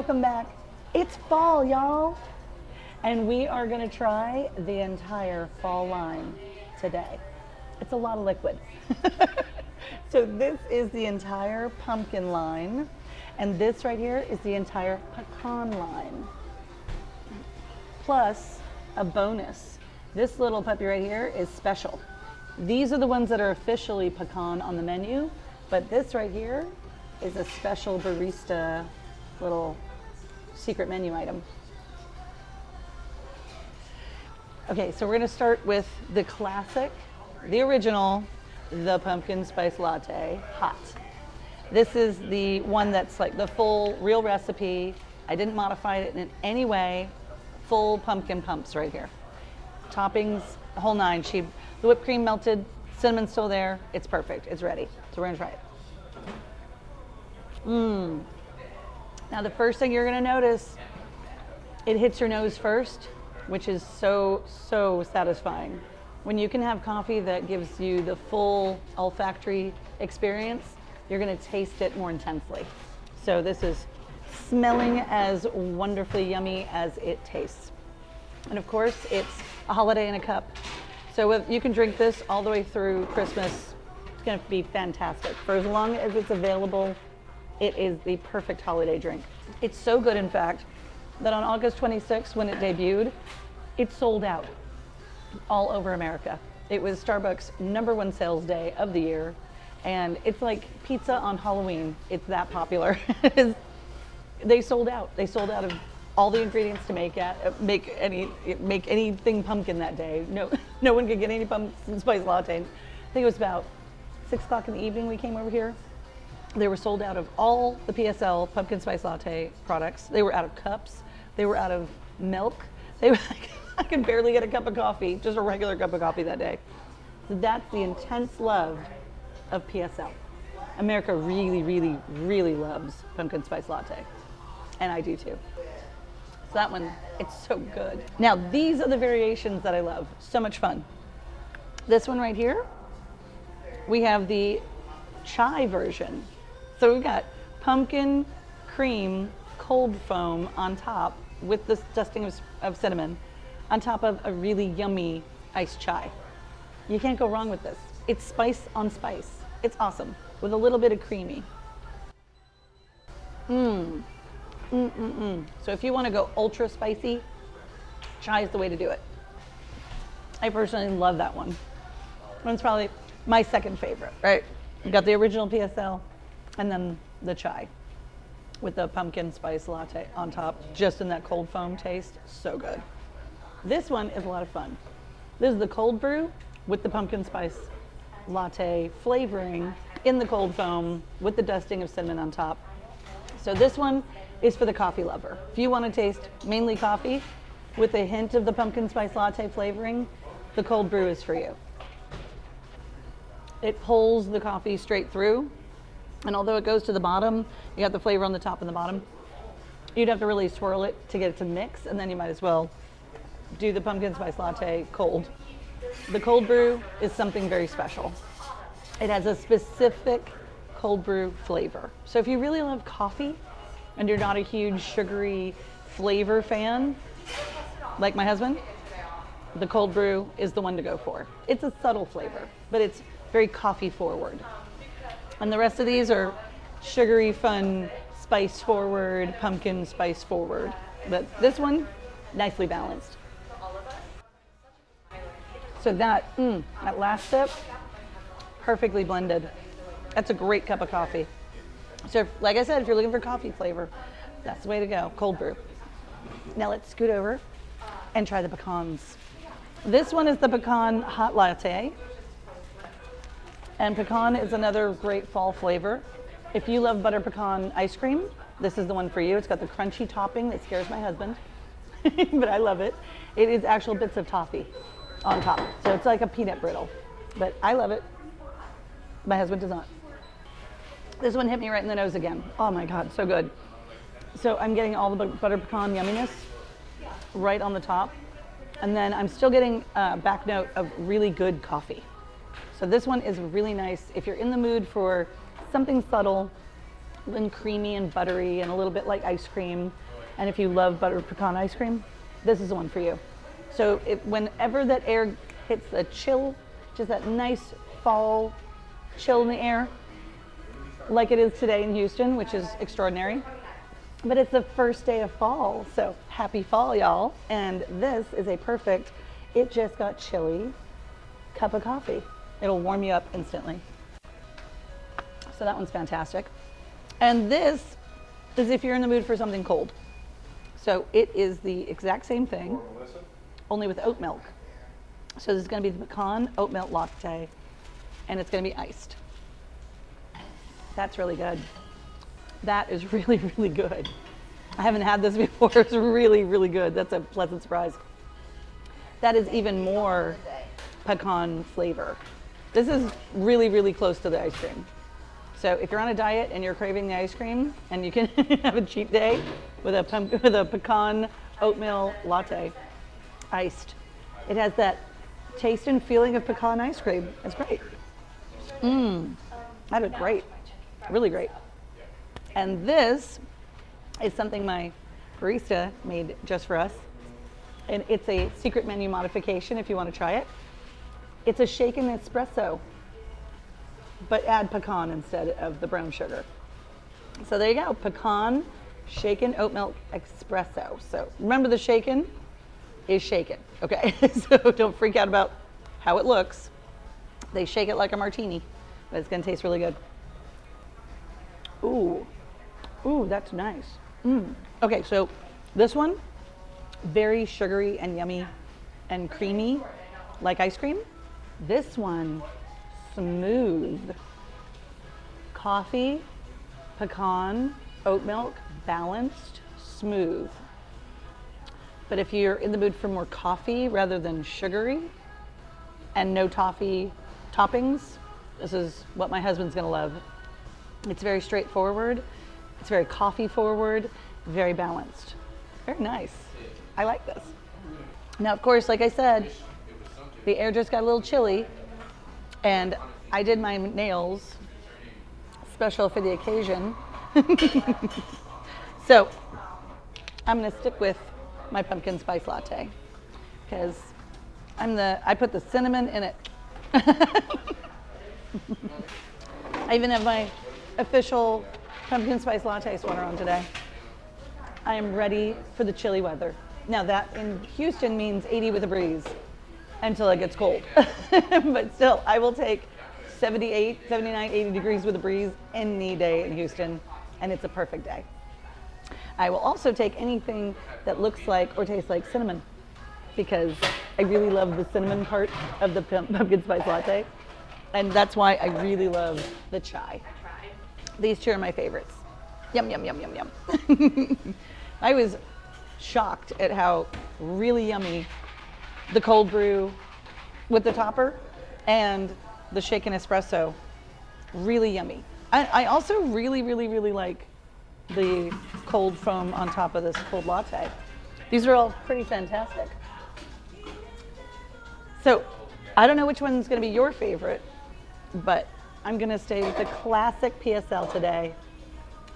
welcome back. It's fall, y'all. And we are gonna try the entire fall line today. It's a lot of liquid. So this is the entire pumpkin line, and this right here is the entire pecan line. Plus a bonus. This little puppy right here is special. These are the ones that are officially pecan on the menu, but this right here is a special barista little secret menu item. Okay, so we're gonna start with the classic, the original, the Pumpkin Spice Latte, hot. This is the one that's like the full real recipe. I didn't modify it in any way. Full pumpkin pumps right here. Toppings, the whole nine. The whipped cream melted, cinnamon's still there. It's perfect, it's ready. So we're gonna try it. Now the first thing you're gonna notice, it hits your nose first, which is so satisfying. When you can have coffee that gives you the full olfactory experience, you're gonna taste it more intensely. So this is smelling as wonderfully yummy as it tastes. And of course, it's a holiday in a cup. So you can drink this all the way through Christmas. It's gonna be fantastic. For as long as it's available, it is the perfect holiday drink. It's so good, in fact, that on August 26th, when it debuted, it sold out all over America. It was Starbucks' #1 sales day of the year, and it's like pizza on Halloween. It's that popular. They sold out. They sold out of all the ingredients to make anything pumpkin that day. No one could get any pumpkin spice latte. I think it was about 6 o'clock in the evening we came over here. They were sold out of all the PSL pumpkin spice latte products. They were out of cups. They were out of milk. They were like, I could barely get a cup of coffee, just a regular cup of coffee that day. So that's the intense love of PSL. America really loves pumpkin spice latte. And I do too. So that one, it's so good. Now these are the variations that I love. So much fun. This one right here, we have the chai version. So we've got pumpkin cream cold foam on top with this dusting of cinnamon on top of a really yummy iced chai. You can't go wrong with this. It's spice on spice. It's awesome with a little bit of creamy. So if you want to go ultra spicy, chai is the way to do it. I personally love that one. One's probably my second favorite, right? You got the original PSL and then the chai with the pumpkin spice latte on top, just in that cold foam taste. So good. This one is a lot of fun. This is the cold brew with the pumpkin spice latte flavoring in the cold foam with the dusting of cinnamon on top. So this one is for the coffee lover. If you want to taste mainly coffee with a hint of the pumpkin spice latte flavoring, the cold brew is for you. It pulls the coffee straight through, and although it goes to the bottom, you got the flavor on the top and the bottom. You'd have to really swirl it to get it to mix, and then you might as well do the pumpkin spice latte cold. The cold brew is something very special. It has a specific cold brew flavor. So if you really love coffee and you're not a huge sugary flavor fan, like my husband, the cold brew is the one to go for. It's a subtle flavor, but it's very coffee forward. And the rest of these are sugary, fun, spice forward, pumpkin spice forward. But this one, nicely balanced. So that last sip, perfectly blended. That's a great cup of coffee. So like I said, if you're looking for coffee flavor, that's the way to go, cold brew. Now let's scoot over and try the pecans. This one is the pecan hot latte. And pecan is another great fall flavor. If you love butter pecan ice cream, this is the one for you. It's got the crunchy topping that scares my husband, but I love it. It is actual bits of toffee on top. So it's like a peanut brittle, but I love it. My husband does not. This one hit me right in the nose again. Oh my God, so good. So I'm getting all the butter pecan yumminess right on the top. And then I'm still getting a back note of really good coffee. So this one is really nice if you're in the mood for something subtle and creamy and buttery and a little bit like ice cream. And if you love buttered pecan ice cream, this is the one for you. So whenever that air hits the chill, just that nice fall chill in the air, like it is today in Houston, which is extraordinary. But it's the first day of fall, so happy fall, y'all. And this is a perfect, it just got chilly cup of coffee. It'll warm you up instantly. So that one's fantastic. And this is if you're in the mood for something cold. So it is the exact same thing, only with oat milk. So this is gonna be the pecan oat milk latte, and it's gonna be iced. That's really good. That is really, really good. I haven't had this before. It's really, really good. That's a pleasant surprise. That is even more pecan flavor. This is really, really close to the ice cream. So if you're on a diet and you're craving the ice cream, and you can have a cheat day with a pecan oatmeal latte, iced. It has that taste and feeling of pecan ice cream. It's great. That is great. Really great. And this is something my barista made just for us. And it's a secret menu modification if you want to try it. It's a shaken espresso, but add pecan instead of the brown sugar. So there you go, pecan shaken oat milk espresso. So remember, the shaken is shaken, okay? So don't freak out about how it looks. They shake it like a martini, but it's gonna taste really good. Ooh, that's nice. Okay, so this one, very sugary and yummy and creamy, like ice cream. This one, smooth. Coffee, pecan, oat milk, balanced, smooth. But if you're in the mood for more coffee rather than sugary and no toffee toppings, this is what my husband's gonna love. It's very straightforward. It's very coffee forward, very balanced. Very nice. I like this. Now, of course, like I said, the air just got a little chilly, and I did my nails special for the occasion. So I'm gonna stick with my pumpkin spice latte because I put the cinnamon in it. I even have my official pumpkin spice latte sweater on today. I am ready for the chilly weather. Now that in Houston means 80 with a breeze until it gets cold. But still, I will take 78, 79, 80 degrees with a breeze any day in Houston, and it's a perfect day. I will also take anything that looks like or tastes like cinnamon, because I really love the cinnamon part of the pumpkin spice latte, and that's why I really love the chai. These two are my favorites. Yum, yum, yum, yum, yum. I was shocked at how really yummy the cold brew with the topper and the shaken espresso, really yummy. I also really, really, really like the cold foam on top of this cold latte. These are all pretty fantastic. So I don't know which one's gonna be your favorite, but I'm gonna stay with the classic PSL today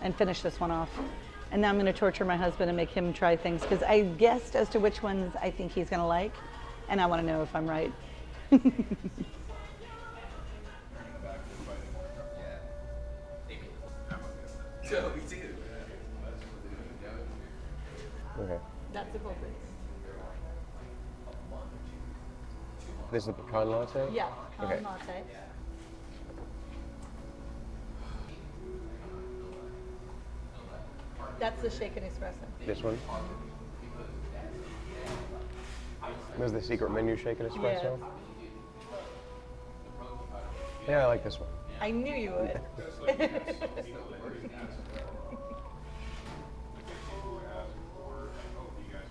and finish this one off. And now I'm gonna torture my husband and make him try things, because I guessed as to which ones I think he's gonna like, and I wanna know if I'm right. Okay. That's the culprit. This is the pecan latte? Yeah, Okay. latte. That's the shaken espresso. This one? This is the secret menu shaken espresso? Yeah, I like this one. I knew you would.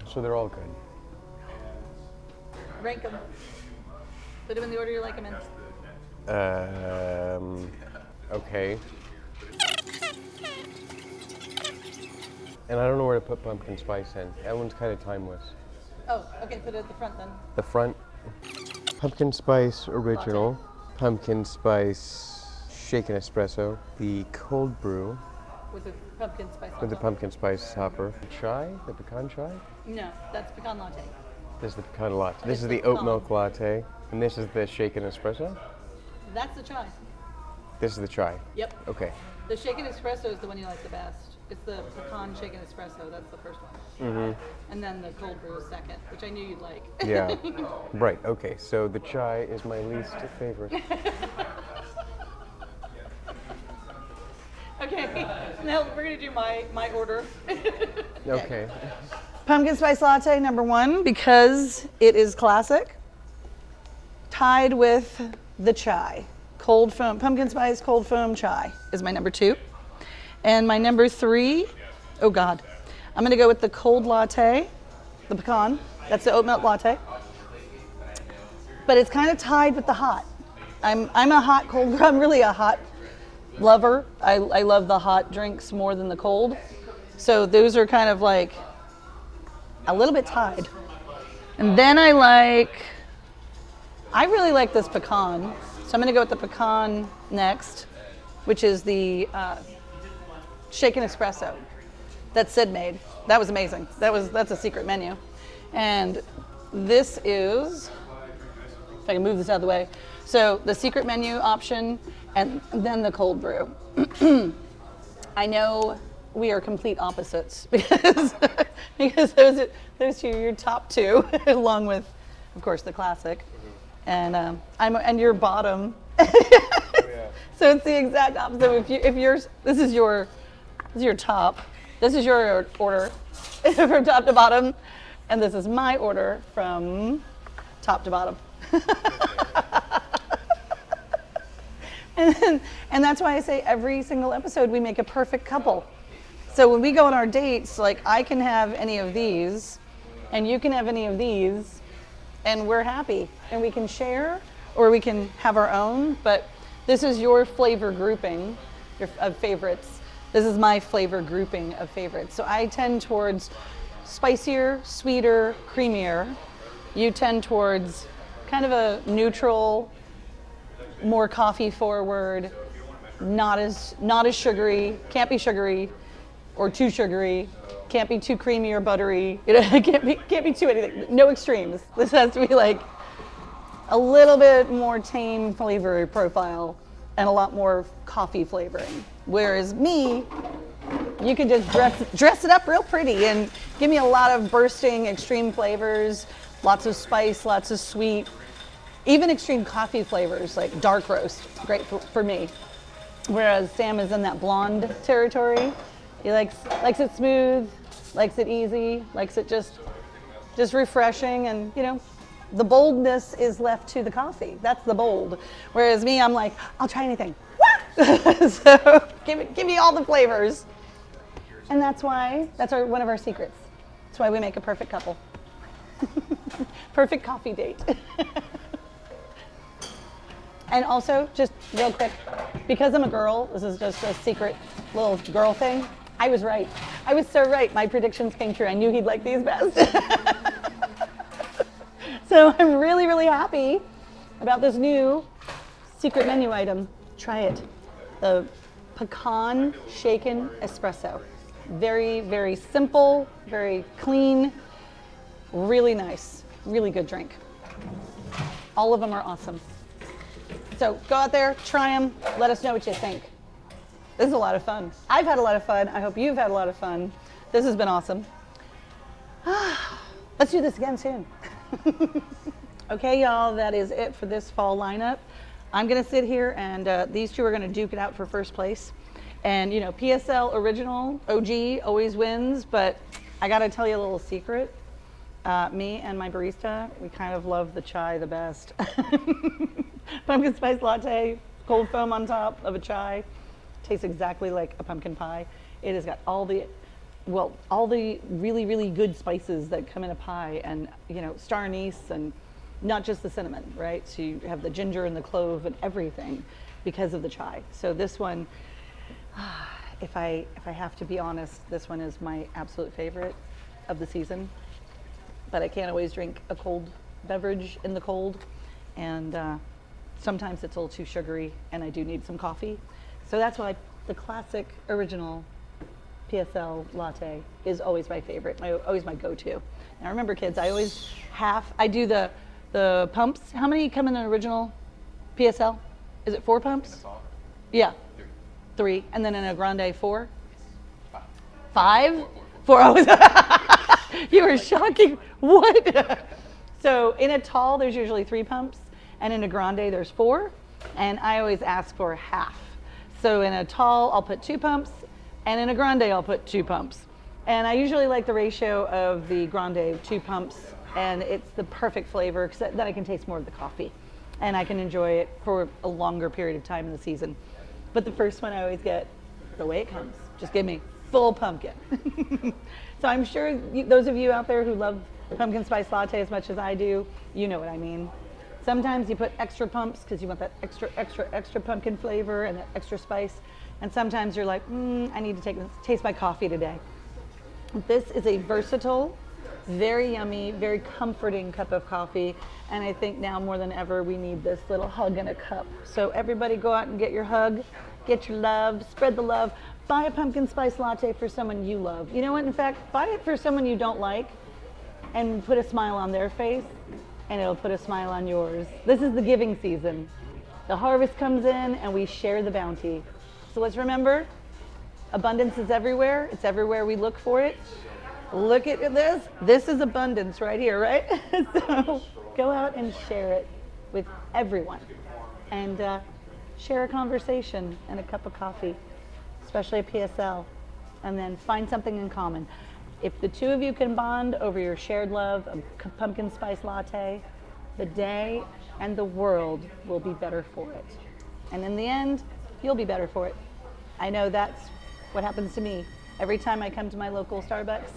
So they're all good. Rank them. Put them in the order you like them in. Okay. And I don't know where to put pumpkin spice in. That one's kind of timeless. Oh, okay, put it at the front then. The front, pumpkin spice original, Latte. pumpkin spice shaken espresso, the cold brew, with the pumpkin spice with the latte. pumpkin spice topper. Chai, the pecan chai. No, that's pecan latte. This is the pecan latte. This It's is the the pecan. Oatmilk latte, and this is the shaken espresso. That's the chai. This is the chai. Yep. Okay. The shaken espresso is the one you like the best. It's the pecan shaken espresso. That's the first one. Mm-hmm. And then the cold brew is second, which I knew you'd like. Yeah. Right. Okay. So the chai is my least favorite. Okay. Now we're gonna do my order. Okay. Pumpkin spice latte number 1 because it is classic. Tied with the chai. Cold foam, pumpkin spice cold foam chai is my number 2. And my number 3, oh God, I'm gonna go with the cold latte, the pecan. That's the oat milk latte. But it's kind of tied with the hot. I'm a hot cold, I'm really a hot lover. I love the hot drinks more than the cold. So those are kind of like a little bit tied. And then I really like this pecan. So I'm gonna go with the pecan next, which is the shaken espresso that Sid made. That was amazing. That's a secret menu. And this is, if I can move this out of the way. So the secret menu option and then the cold brew. I know we are complete opposites because those two are your top 2, along with, of course, the classic. And and your Bodum. So it's the exact opposite. This is your top. This is your order from top to bottom, and this is my order from top to bottom. And that's why I say every single episode we make a perfect couple. So when we go on our dates, like I can have any of these, and you can have any of these, and we're happy, and we can share, or we can have our own. But this is your flavor grouping of favorites. This is my flavor grouping of favorites. So I tend towards spicier, sweeter, creamier. You tend towards kind of a neutral, more coffee forward, not as sugary, can't be sugary or too sugary, can't be too creamy or buttery. You know, can't be too anything. No extremes. This has to be like a little bit more tame flavor profile and a lot more coffee flavoring. Whereas me, you can just dress it up real pretty and give me a lot of bursting extreme flavors, lots of spice, lots of sweet, even extreme coffee flavors like dark roast, great for me. Whereas Sam is in that blonde territory. He likes it smooth, likes it easy, likes it just refreshing, and you know, the boldness is left to the coffee. That's the bold. Whereas me, I'm like, I'll try anything. So give me all the flavors. And that's one of our secrets. That's why we make a perfect couple. Perfect coffee date. And also, just real quick, because I'm a girl, this is just a secret little girl thing. I was right. I was so right. My predictions came true. I knew he'd like these best. So I'm really, really happy about this new secret menu item. Try it. The pecan shaken espresso. Very, very simple, very clean, really nice, really good drink. All of them are awesome. So go out there, try them, let us know what you think. This is a lot of fun. I've had a lot of fun. I hope you've had a lot of fun. This has been awesome. Let's do this again soon. Okay, y'all, that is it for this fall lineup. I'm gonna sit here and these two are gonna duke it out for first place. And you know, PSL original, OG, always wins, but I gotta tell you a little secret. Me and my barista, we kind of love the chai the best. Pumpkin spice latte, cold foam on top of a chai. Tastes exactly like a pumpkin pie. It has got all the really, really good spices that come in a pie, and you know, star anise, and not just the cinnamon, right? So you have the ginger and the clove and everything because of the chai. So this one, if I have to be honest, this one is my absolute favorite of the season. But I can't always drink a cold beverage in the cold, and sometimes it's a little too sugary, and I do need some coffee. So that's why the classic original PSL latte is always my favorite, always my go-to. Now remember, kids, I do the pumps. How many come in an original PSL? Is it 4 pumps? Yeah, 3. And then in a grande, 4? 5? 4. I was you were shocking. What? So in a tall, there's usually 3 pumps, and in a grande, there's 4. And I always ask for half. So in a tall, I'll put 2 pumps, and in a grande, I'll put 2 pumps. And I usually like the ratio of the grande 2 pumps, and it's the perfect flavor because then I can taste more of the coffee, and I can enjoy it for a longer period of time in the season. But the first one I always get the way it comes. Just give me full pumpkin. So I'm sure those of you out there who love pumpkin spice latte as much as I do, you know what I mean. Sometimes you put extra pumps because you want that extra pumpkin flavor and that extra spice. And sometimes you're like, I need to taste my coffee today. This is a versatile, very yummy, very comforting cup of coffee. And I think now more than ever, we need this little hug in a cup. So everybody go out and get your hug, get your love, spread the love. Buy a pumpkin spice latte for someone you love. You know what? In fact, buy it for someone you don't like and put a smile on their face, and it'll put a smile on yours. This is the giving season. The harvest comes in and we share the bounty. So let's remember, abundance is everywhere. It's everywhere we look for it. Look at this. This is abundance right here, right? So go out and share it with everyone. And share a conversation and a cup of coffee, especially a PSL, and then find something in common. If the two of you can bond over your shared love of pumpkin spice latte, the day and the world will be better for it. And in the end, you'll be better for it. I know that's what happens to me. Every time I come to my local Starbucks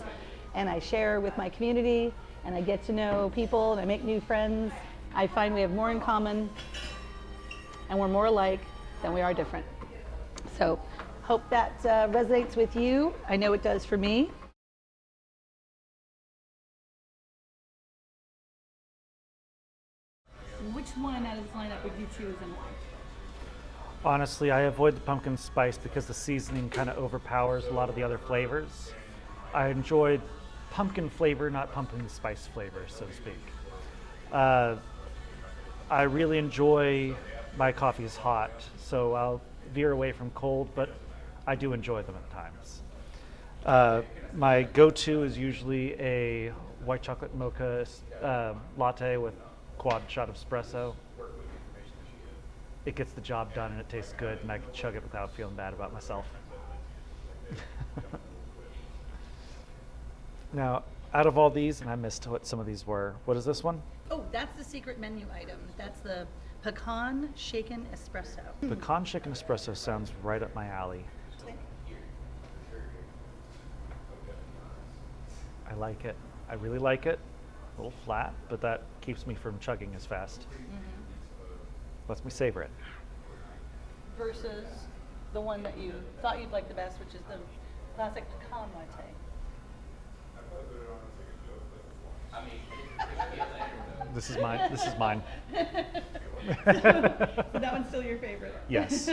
and I share with my community and I get to know people and I make new friends, I find we have more in common and we're more alike than we are different. So hope that resonates with you. I know it does for me. Which one out of this lineup would you choose and why? Honestly, I avoid the pumpkin spice because the seasoning kind of overpowers a lot of the other flavors. I enjoy pumpkin flavor, not pumpkin spice flavor, so to speak. I really enjoy my coffees hot, so I'll veer away from cold, but I do enjoy them at times. My go-to is usually a white chocolate mocha latte with quad shot of espresso. It gets the job done and it tastes good, and I can chug it without feeling bad about myself. Now, out of all these, and I missed what some of these were, what is this one? Oh, that's the secret menu item. That's the Pecan Shaken Espresso. Pecan Shaken Espresso sounds right up my alley. I like it. I really like it. A little flat, but that keeps me from chugging as fast. Lets me savor it. Versus the one that you thought you'd like the best, which is the classic pecan latte. This is mine. This is mine. So that one's still your favorite. Yes.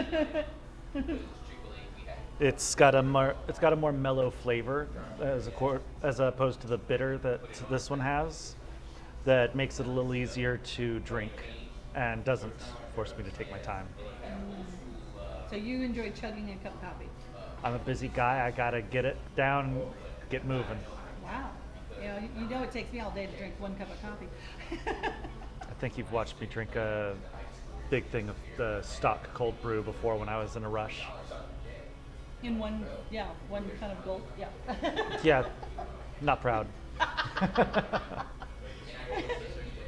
It's got a more mellow flavor as opposed to the bitter that this one has. That makes it a little easier to drink and doesn't force me to take my time. So you enjoy chugging a cup of coffee? I'm a busy guy. I gotta get it down, get moving. Wow. You know it takes me all day to drink 1 cup of coffee. I think you've watched me drink a big thing of the stock cold brew before when I was in a rush. In one kind of gulp, yeah. Yeah, not proud.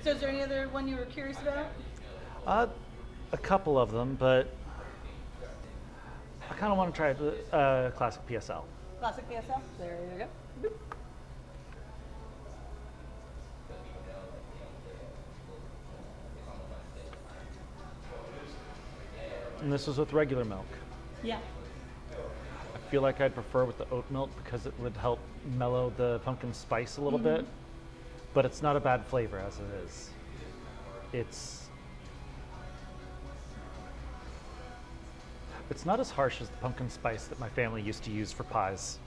So is there any other one you were curious about? A couple of them, but I kind of want to try the classic PSL. Classic PSL? There you go. Boop. And this was with regular milk. Yeah. I feel like I'd prefer with the oat milk because it would help mellow the pumpkin spice a little bit, but it's not a bad flavor as it is. It's not as harsh as the pumpkin spice that my family used to use for pies.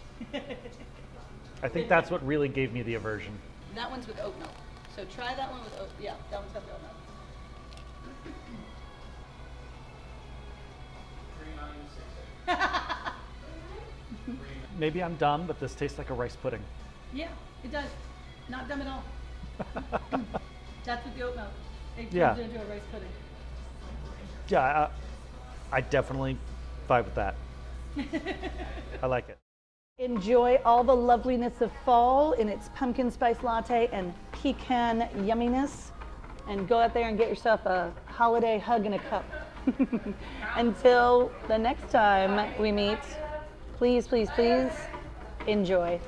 I think that's what really gave me the aversion. That one's with oat milk. So try that one with oat. Yeah, that one's got the oat milk. Maybe I'm dumb, but this tastes like a rice pudding. Yeah, it does. Not dumb at all. That's with the oat milk. It turns Yeah. it into a rice pudding. Yeah, I definitely vibe with that. I like it. Enjoy all the loveliness of fall in its pumpkin spice latte and pecan yumminess. And go out there and get yourself a holiday hug in a cup. Until the next time we meet, please, please, please enjoy.